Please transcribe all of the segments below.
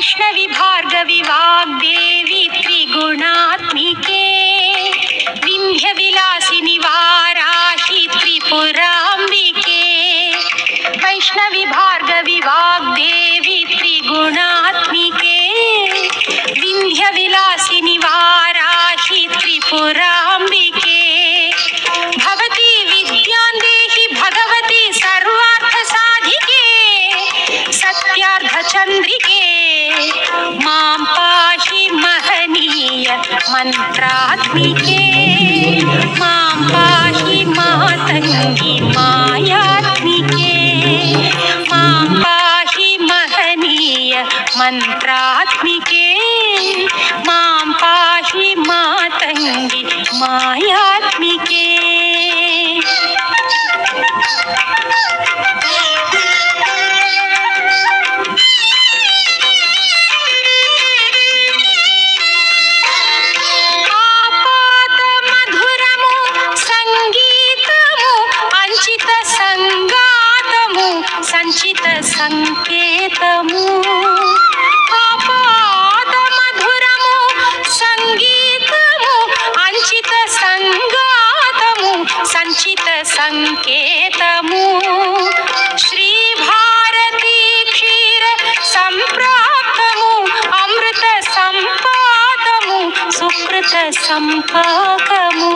वैष्णवी भार्गवी वाग्देवी त्रिगुणात्मिके विंध्य विलासिनी वाराही त्रिपुरांबिके वैष्णवी भार्गवी वाग्देवी त्रिगुणात्मिके विंध्य विलासिनी वाराही त्रिपुरांबिके भवती विद्यां देहि भगवती सर्वार्थ साधिके सत्यार्थ चंद्रिके मां पाहि महनीय मंत्रात्मिके मां पाहि मातंगी मायात्मिके मां पाहि महनीय मंत्रात्मिके मां पाहि मातंगी मायात्मिके సంచిత సంకేతము ఆపాద మధురము సంగీతము అంచిత సంగాతము సంచిత సంకేతము శ్రీ భారతీ క్షీర సంప్రాప్తము అమృత సంపాదము సుకృత సంపాకము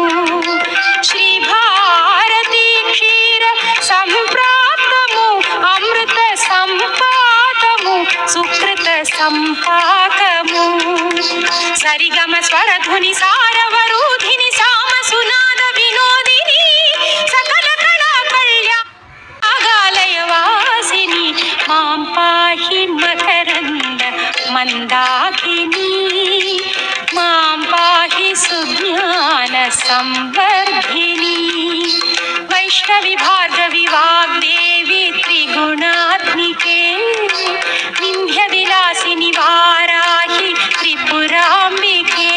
శ్రీ భారతీ క్షీర సంప్రాప్తము అమృత సంపాదము సుకృత సంపాకము సరిగమ స్వరధ్వని సారవరూధిని సామ సునాద వినోదిని సకల కళా కళ్యాణాలయ వాసిని మాం పాహి మకరంద మందాకిని మాం పాహి సుజ్ఞాన సంవర్ధిని वैष्णवी भार्गवी वाग्देवी त्रिगुणात्मिके विंध्य विलासिनी वाराही त्रिपुरांबिके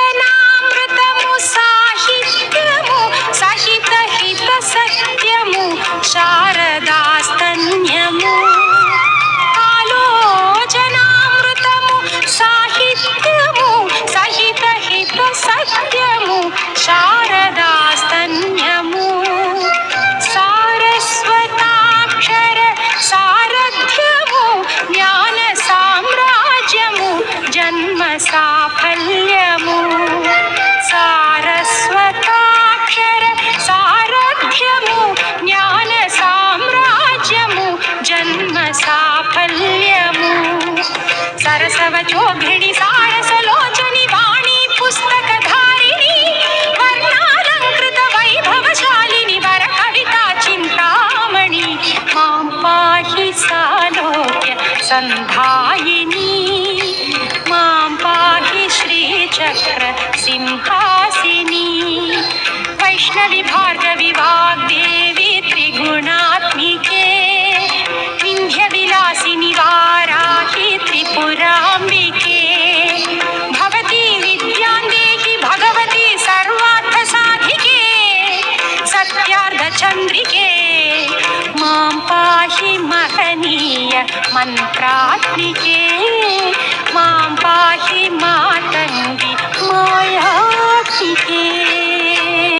आलोचनामृतमु साहित्यमु सहित हित सत्यमु శారదాస్తన్యము ఆలోచనామృతము సాహిత్యము సహిత హిత సత్యము శారదాస్తన్యము సారస్వతాక్షర సారథ్యము జ్ఞాన సామ్రాజ్యము జన్మ సాఫల్యము సారస్వతాక్షర సారథ్యము జ్ఞాన సామ్రాజ్యము జన్మ సాఫల్యము సరసవచోఘిణి సారసలోచని వాణి పుస్తకధారిణి వర్ణాలంకృత వైభవశాలిని వర కవితా చింతామణి మాం పాహి సాలోక్య సంధాయిని మాం పాహి శ్రీచక్ర సింహాసిని वैष्णवी भार्गवी वाग्देवी त्रिगुणात्मिके विंध्य विलासिनी वाराही त्रिपुरांबिके भवती विद्यां देहि भगवती सर्वार्थ साधिके सत्यार्थ चंद्रिके मां पाहि महनीय मंत्रात्मिके